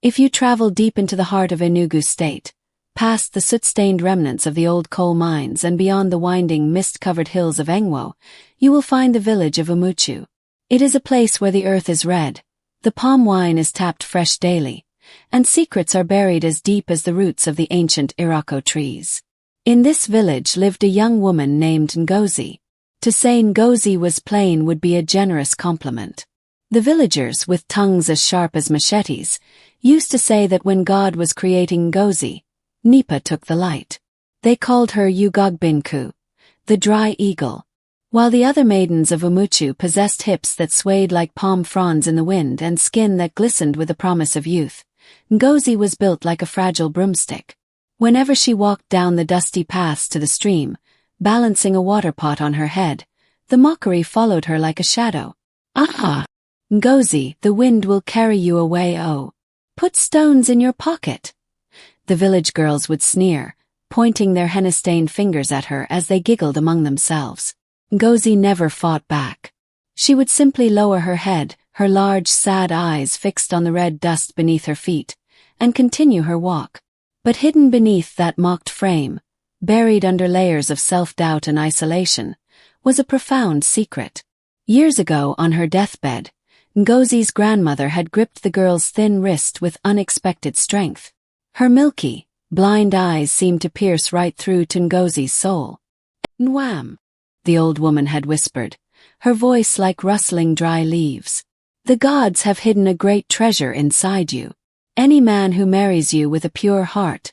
If you travel deep into the heart of Enugu State, past the soot-stained remnants of the old coal mines and beyond the winding, mist-covered hills of Engwo, you will find the village of Umuchu. It is a place where the earth is red, the palm wine is tapped fresh daily, and secrets are buried as deep as the roots of the ancient Iroko trees. In this village lived a young woman named Ngozi. To say Ngozi was plain would be a generous compliment. The villagers, with tongues as sharp as machetes, used to say that when God was creating Ngozi, Nipa took the light. They called her Ugogbinku, the dry eagle. While the other maidens of Umuchu possessed hips that swayed like palm fronds in the wind and skin that glistened with the promise of youth, Ngozi was built like a fragile broomstick. Whenever she walked down the dusty paths to the stream, balancing a water pot on her head, the Mockery followed her like a shadow. "Aha! Ngozi, the wind will carry you away, oh. Put stones in your pocket." The village girls would sneer, pointing their henna-stained fingers at her as they giggled among themselves. Ngozi never fought back. She would simply lower her head, her large, sad eyes fixed on the red dust beneath her feet, and continue her walk. But hidden beneath that mocked frame, buried under layers of self-doubt and isolation, was a profound secret. Years ago, on her deathbed, Ngozi's grandmother had gripped the girl's thin wrist with unexpected strength. Her milky, blind eyes seemed to pierce right through to Ngozi's soul. "Nwam," the old woman had whispered, her voice like rustling dry leaves. "The gods have hidden a great treasure inside you. Any man who marries you with a pure heart,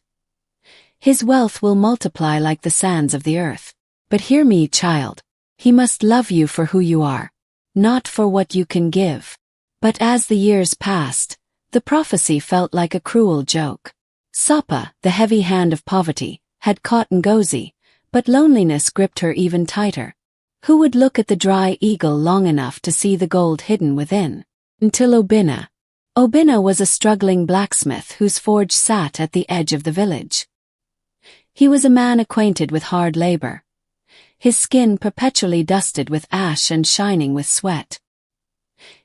his wealth will multiply like the sands of the earth. But hear me, child. He must love you for who you are, not for what you can give." But as the years passed, the prophecy felt like a cruel joke. Sapa, the heavy hand of poverty, had caught Ngozi, but loneliness gripped her even tighter. Who would look at the dry eagle long enough to see the gold hidden within? Until Obinna. Obinna was a struggling blacksmith whose forge sat at the edge of the village. He was a man acquainted with hard labor, his skin perpetually dusted with ash and shining with sweat.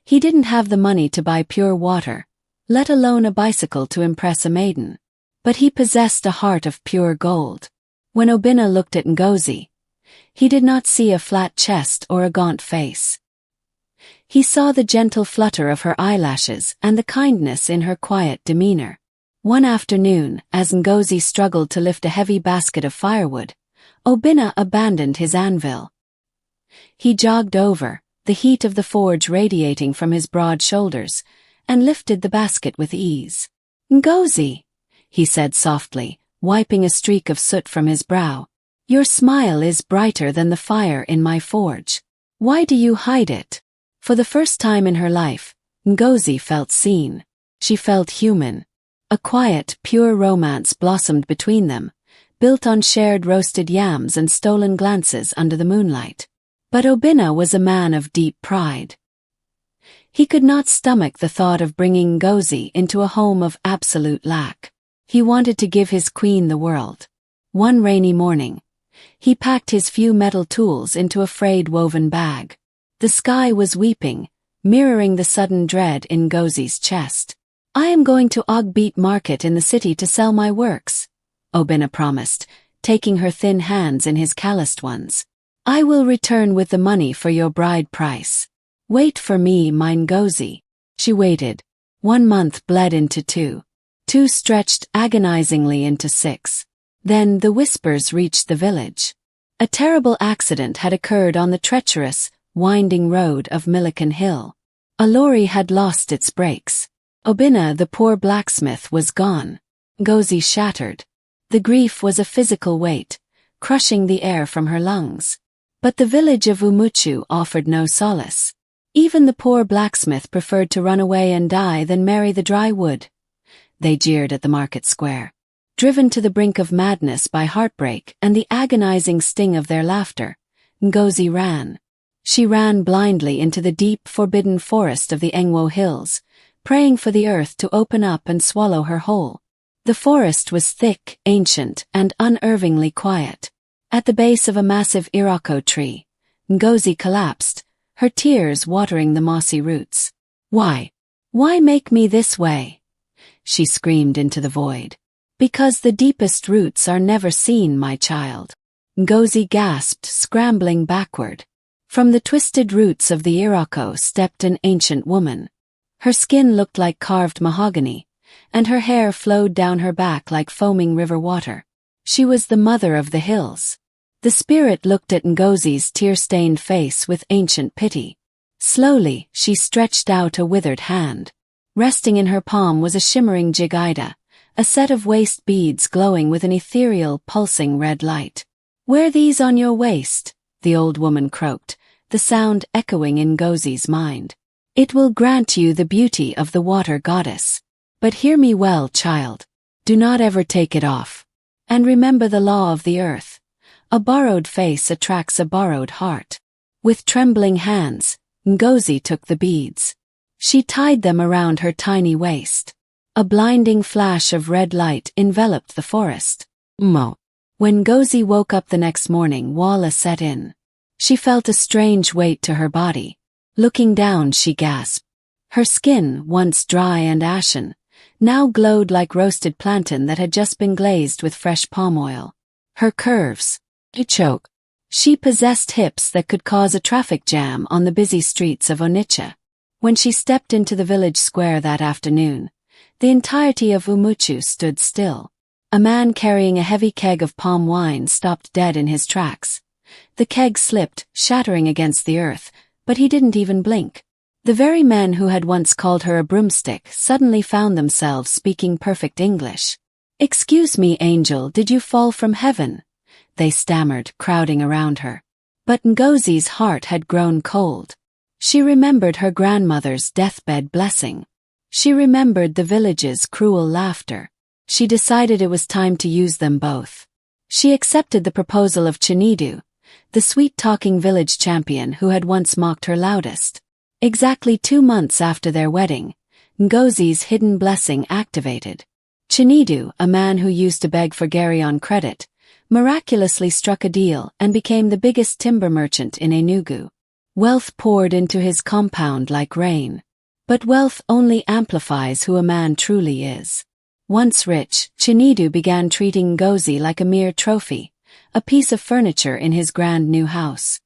He didn't have the money to buy pure water, let alone a bicycle to impress a maiden. But he possessed a heart of pure gold. When Obinna looked at Ngozi, he did not see a flat chest or a gaunt face. He saw the gentle flutter of her eyelashes and the kindness in her quiet demeanor. One afternoon, as Ngozi struggled to lift a heavy basket of firewood, Obinna abandoned his anvil. He jogged over, the heat of the forge radiating from his broad shoulders, and lifted the basket with ease. "Ngozi," he said softly, wiping a streak of soot from his brow, "your smile is brighter than the fire in my forge. Why do you hide it?" For the first time in her life, Ngozi felt seen. She felt human. A quiet, pure romance blossomed between them, built on shared roasted yams and stolen glances under the moonlight. But Obinna was a man of deep pride. He could not stomach the thought of bringing Ngozi into a home of absolute lack. He wanted to give his queen the world. One rainy morning, he packed his few metal tools into a frayed woven bag. The sky was weeping, mirroring the sudden dread in Ngozi's chest. "I am going to Ogbeat Market in the city to sell my works," Obinna promised, taking her thin hands in his calloused ones. "I will return with the money for your bride price. Wait for me, my Ngozi." She waited. 1 month bled into 2. 2 stretched agonizingly into 6. Then the whispers reached the village. A terrible accident had occurred on the treacherous, winding road of Miliken Hill. A lorry had lost its brakes. Obinna, the poor blacksmith, was gone. Ngozi shattered. The grief was a physical weight, crushing the air from her lungs. But the village of Umuchu offered no solace. Even the poor blacksmith preferred to run away and die than marry the dry wood. They jeered at the market square. Driven to the brink of madness by heartbreak and the agonizing sting of their laughter, Ngozi ran. She ran blindly into the deep, forbidden forest of the Engwo Hills, praying for the earth to open up and swallow her whole. The forest was thick, ancient, and unervingly quiet. At the base of a massive Iroko tree, Ngozi collapsed, her tears watering the mossy roots. Why make me this way?" she screamed into the void. Because the deepest roots are never seen, my child. Ngozi gasped, scrambling backward. From the twisted roots of the Iroko stepped an ancient woman. Her skin looked like carved mahogany, and her hair flowed down her back like foaming river water. She was the mother of the hills. The spirit looked at Ngozi's tear-stained face with ancient pity. Slowly, she stretched out a withered hand. Resting in her palm was a shimmering Jigida, a set of waist beads glowing with an ethereal, pulsing red light. "Wear these on your waist," the old woman croaked, the sound echoing in Ngozi's mind. "It will grant you the beauty of the water goddess. But hear me well, child. Do not ever take it off. And remember the law of the earth. A borrowed face attracts a borrowed heart." With trembling hands, Ngozi took the beads. She tied them around her tiny waist. A blinding flash of red light enveloped the forest. When Ngozi woke up the next morning, Wala set in. She felt a strange weight to her body. Looking down, she gasped. Her skin, once dry and ashen, now glowed like roasted plantain that had just been glazed with fresh palm oil. Her curves, a choke. She possessed hips that could cause a traffic jam on the busy streets of Onitsha. When she stepped into the village square that afternoon, the entirety of Umuchu stood still. A man carrying a heavy keg of palm wine stopped dead in his tracks. The keg slipped, shattering against the earth, but he didn't even blink. The very men who had once called her a broomstick suddenly found themselves speaking perfect English. "Excuse me, angel, did you fall from heaven?" they stammered, crowding around her. But Ngozi's heart had grown cold. She remembered her grandmother's deathbed blessing. She remembered the village's cruel laughter. She decided it was time to use them both. She accepted the proposal of Chinedu, the sweet-talking village champion who had once mocked her loudest. Exactly 2 months after their wedding, Ngozi's hidden blessing activated. Chinedu, a man who used to beg for Gary on credit, miraculously struck a deal and became the biggest timber merchant in Enugu. Wealth poured into his compound like rain. But wealth only amplifies who a man truly is. Once rich, Chinedu began treating Ngozi like a mere trophy, a piece of furniture in his grand new house.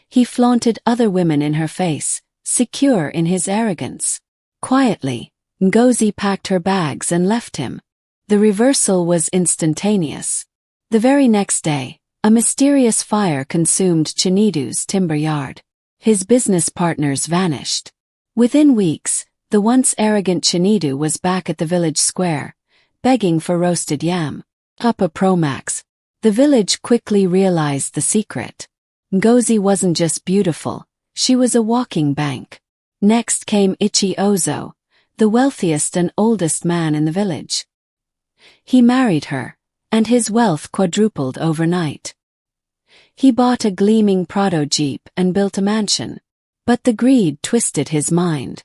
He flaunted other women in her face, secure in his arrogance. Quietly, Ngozi packed her bags and left him. The reversal was instantaneous. The very next day, a mysterious fire consumed Chinedu's timber yard. His business partners vanished. Within weeks, the once arrogant Chinedu was back at the village square, begging for roasted yam. Up a Promax. The village quickly realized the secret. Ngozi wasn't just beautiful, she was a walking bank. Next came Ichi Ozo, the wealthiest and oldest man in the village. He married her, and his wealth quadrupled overnight. He bought a gleaming Prado Jeep and built a mansion. But the greed twisted his mind.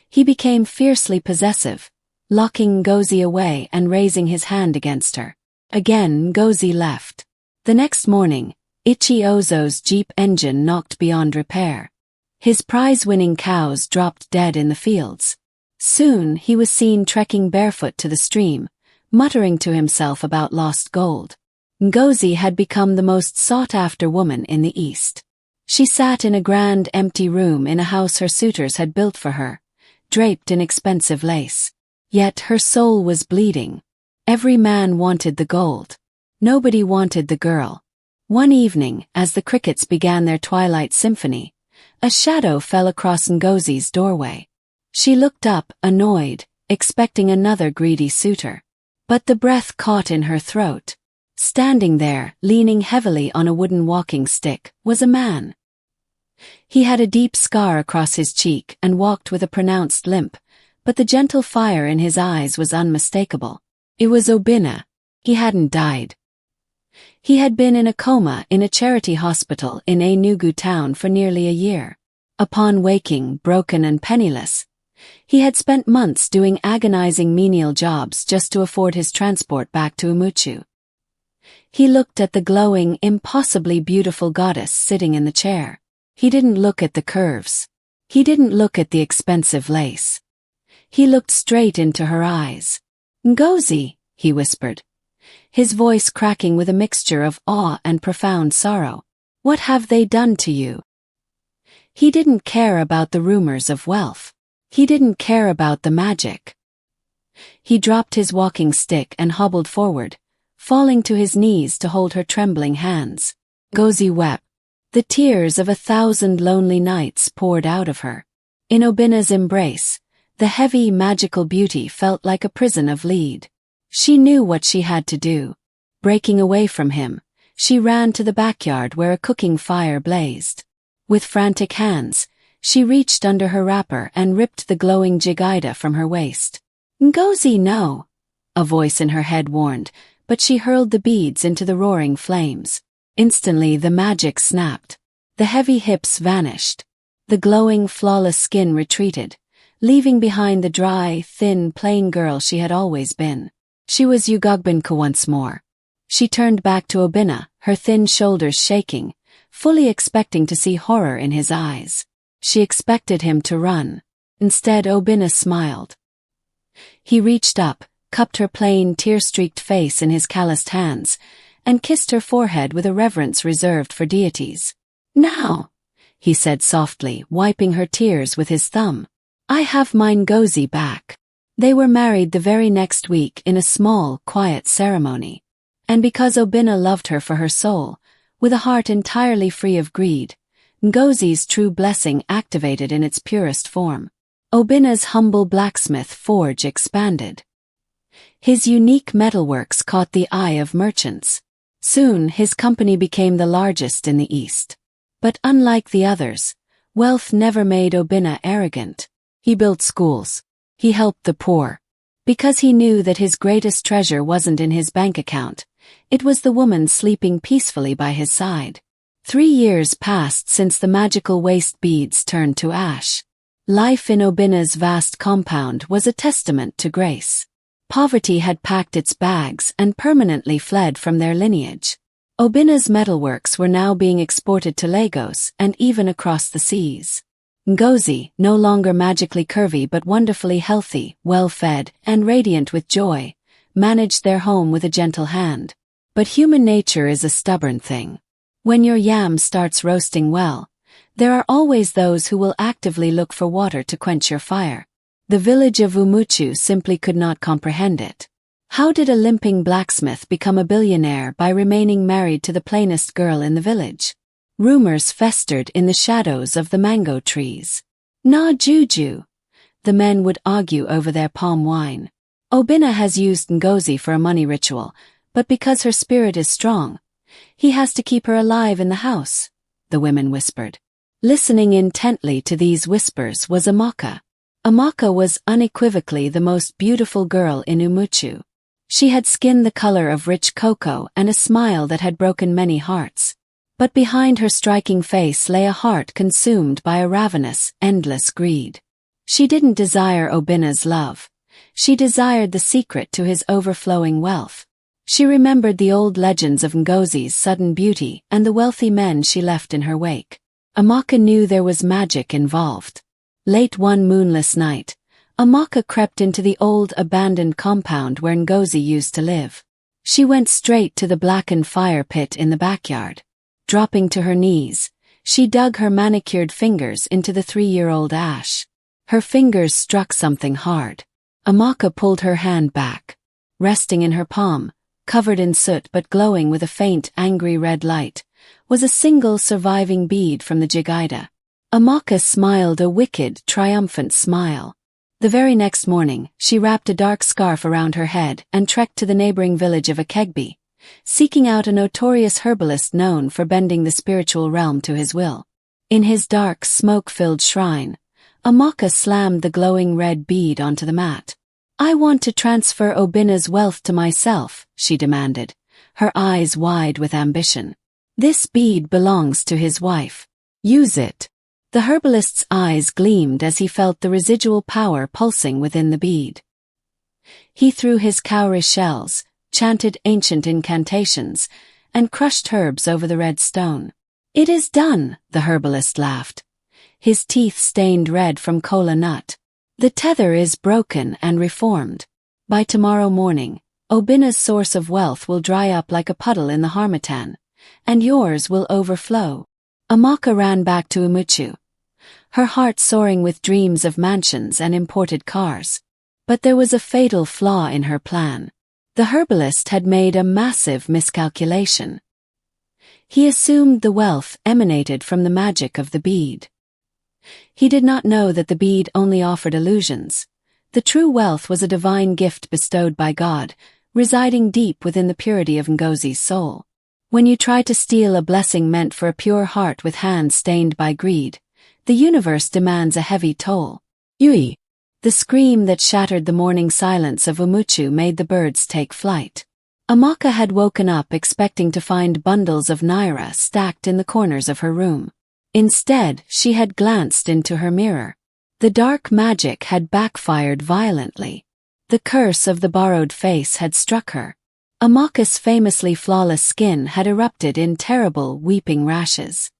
He became fiercely possessive, locking Ngozi away and raising his hand against her. Again, Ngozi left. The next morning, Ichi Ozo's Jeep engine knocked beyond repair. His prize-winning cows dropped dead in the fields. Soon, he was seen trekking barefoot to the stream, muttering to himself about lost gold. Ngozi had become the most sought-after woman in the East. She sat in a grand empty room in a house her suitors had built for her, draped in expensive lace. Yet her soul was bleeding. Every man wanted the gold. Nobody wanted the girl. One evening, as the crickets began their twilight symphony, a shadow fell across Ngozi's doorway. She looked up, annoyed, expecting another greedy suitor. But the breath caught in her throat. Standing there, leaning heavily on a wooden walking stick, was a man. He had a deep scar across his cheek and walked with a pronounced limp, but the gentle fire in his eyes was unmistakable. It was Obinna. He hadn't died. He had been in a coma in a charity hospital in Enugu town for nearly a year. Upon waking, broken and penniless, he had spent months doing agonizing menial jobs just to afford his transport back to Umuchu. He looked at the glowing, impossibly beautiful goddess sitting in the chair. He didn't look at the curves. He didn't look at the expensive lace. He looked straight into her eyes. "Ngozi," he whispered, his voice cracking with a mixture of awe and profound sorrow. "What have they done to you?" He didn't care about the rumors of wealth. He didn't care about the magic. He dropped his walking stick and hobbled forward, falling to his knees to hold her trembling hands. Ngozi wept. The tears of 1,000 lonely nights poured out of her. In Obinna's embrace, the heavy, magical beauty felt like a prison of lead. She knew what she had to do. Breaking away from him, she ran to the backyard where a cooking fire blazed. With frantic hands, she reached under her wrapper and ripped the glowing Jigida from her waist. "Ngozi, no," a voice in her head warned, but she hurled the beads into the roaring flames. Instantly the magic snapped. The heavy hips vanished. The glowing, flawless skin retreated, leaving behind the dry, thin, plain girl she had always been. She was Ugogbinka once more. She turned back to Obinna, her thin shoulders shaking, fully expecting to see horror in his eyes. She expected him to run. Instead, Obinna smiled. He reached up, cupped her plain, tear-streaked face in his calloused hands, and kissed her forehead with a reverence reserved for deities. "Now," he said softly, wiping her tears with his thumb, "I have mine Ngozi back." They were married the very next week in a small, quiet ceremony. And because Obinna loved her for her soul, with a heart entirely free of greed, Ngozi's true blessing activated in its purest form. Obinna's humble blacksmith forge expanded. His unique metalworks caught the eye of merchants. Soon his company became the largest in the East. But unlike the others, wealth never made Obinna arrogant. He built schools. He helped the poor. Because he knew that his greatest treasure wasn't in his bank account, it was the woman sleeping peacefully by his side. 3 years passed since the magical waist beads turned to ash. Life in Obinna's vast compound was a testament to grace. Poverty had packed its bags and permanently fled from their lineage. Obinna's metalworks were now being exported to Lagos and even across the seas. Ngozi, no longer magically curvy but wonderfully healthy, well-fed, and radiant with joy, managed their home with a gentle hand. But human nature is a stubborn thing. When your yam starts roasting well, there are always those who will actively look for water to quench your fire. The village of Umuchu simply could not comprehend it. How did a limping blacksmith become a billionaire by remaining married to the plainest girl in the village? Rumors festered in the shadows of the mango trees. "Na Juju," the men would argue over their palm wine. "Obinna has used Ngozi for a money ritual, but because her spirit is strong, he has to keep her alive in the house," the women whispered. Listening intently to these whispers was Amaka. Amaka was unequivocally the most beautiful girl in Umuchu. She had skin the color of rich cocoa and a smile that had broken many hearts. But behind her striking face lay a heart consumed by a ravenous, endless greed. She didn't desire Obinna's love. She desired the secret to his overflowing wealth. She remembered the old legends of Ngozi's sudden beauty and the wealthy men she left in her wake. Amaka knew there was magic involved. Late one moonless night, Amaka crept into the old abandoned compound where Ngozi used to live. She went straight to the blackened fire pit in the backyard. Dropping to her knees, she dug her manicured fingers into the 3-year-old ash. Her fingers struck something hard. Amaka pulled her hand back. Resting in her palm, covered in soot but glowing with a faint, angry red light, was a single surviving bead from the Jigida. Amaka smiled a wicked, triumphant smile. The very next morning, she wrapped a dark scarf around her head and trekked to the neighboring village of Akegbi, seeking out a notorious herbalist known for bending the spiritual realm to his will. In his dark, smoke-filled shrine, Amaka slammed the glowing red bead onto the mat. "I want to transfer Obinna's wealth to myself," she demanded, her eyes wide with ambition. "This bead belongs to his wife. Use it." The herbalist's eyes gleamed as he felt the residual power pulsing within the bead. He threw his cowrie shells, chanted ancient incantations, and crushed herbs over the red stone. "It is done," the herbalist laughed, his teeth stained red from kola nut. The tether is broken and reformed. By tomorrow morning, Obinna's source of wealth will dry up like a puddle in the harmattan, and yours will overflow. Amaka ran back to Umuchu, her heart soaring with dreams of mansions and imported cars. But there was a fatal flaw in her plan. The herbalist had made a massive miscalculation. He assumed the wealth emanated from the magic of the bead. He did not know that the bead only offered illusions. The true wealth was a divine gift bestowed by God, residing deep within the purity of Ngozi's soul. When you try to steal a blessing meant for a pure heart with hands stained by greed, the universe demands a heavy toll. Yui! The scream that shattered the morning silence of Umuchu made the birds take flight. Amaka had woken up expecting to find bundles of naira stacked in the corners of her room. Instead, she had glanced into her mirror. The dark magic had backfired violently. The curse of the borrowed face had struck her. Amaka's famously flawless skin had erupted in terrible, weeping rashes.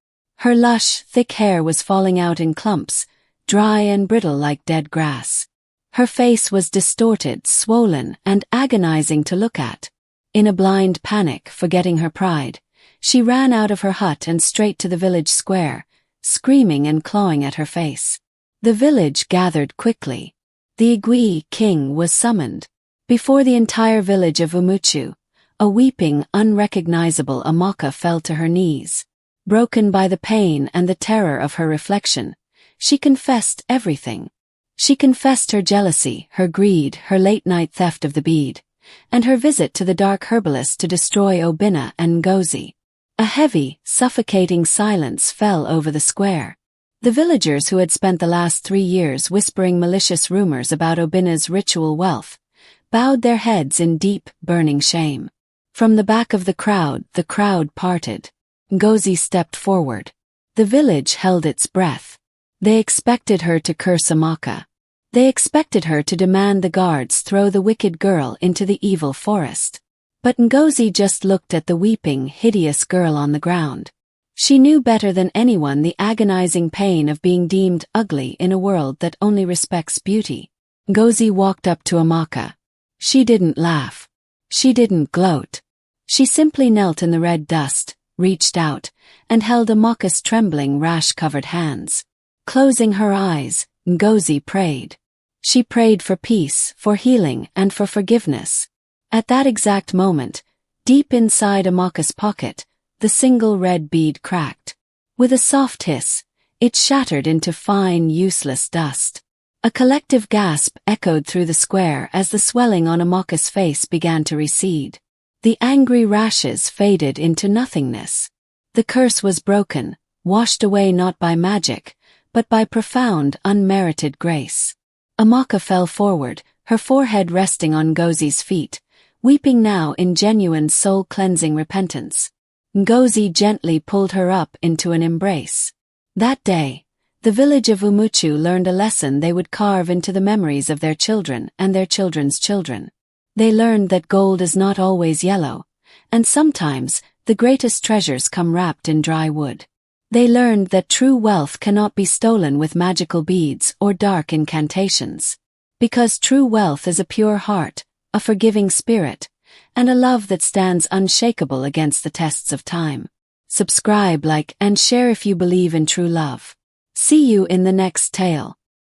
Her lush, thick hair was falling out in clumps, dry and brittle like dead grass. Her face was distorted, swollen, and agonizing to look at. In a blind panic, forgetting her pride, she ran out of her hut and straight to the village square, screaming and clawing at her face. The village gathered quickly. The Igbo king was summoned. Before the entire village of Umuchu, a weeping, unrecognizable Amaka fell to her knees. Broken by the pain and the terror of her reflection, she confessed everything. She confessed her jealousy, her greed, her late-night theft of the bead, and her visit to the dark herbalist to destroy Obinna and Ngozi. A heavy, suffocating silence fell over the square. The villagers who had spent the last 3 years whispering malicious rumors about Obinna's ritual wealth bowed their heads in deep, burning shame. From the back of the crowd parted. Ngozi stepped forward. The village held its breath. They expected her to curse Amaka. They expected her to demand the guards throw the wicked girl into the evil forest. But Ngozi just looked at the weeping, hideous girl on the ground. She knew better than anyone the agonizing pain of being deemed ugly in a world that only respects beauty. Ngozi walked up to Amaka. She didn't laugh. She didn't gloat. She simply knelt in the red dust, reached out, and held Amaka's trembling, rash-covered hands. Closing her eyes, Ngozi prayed. She prayed for peace, for healing, and for forgiveness. At that exact moment, deep inside Amaka's pocket, the single red bead cracked. With a soft hiss, it shattered into fine, useless dust. A collective gasp echoed through the square as the swelling on Amaka's face began to recede. The angry rashes faded into nothingness. The curse was broken, washed away not by magic, but by profound, unmerited grace. Amaka fell forward, her forehead resting on Ngozi's feet, weeping now in genuine soul-cleansing repentance. Ngozi gently pulled her up into an embrace. That day, the village of Umuchu learned a lesson they would carve into the memories of their children and their children's children. They learned that gold is not always yellow, and sometimes the greatest treasures come wrapped in dry wood. They learned that true wealth cannot be stolen with magical beads or dark incantations. Because true wealth is a pure heart, a forgiving spirit, and a love that stands unshakable against the tests of time. Subscribe, like, and share if you believe in true love. See you in the next tale.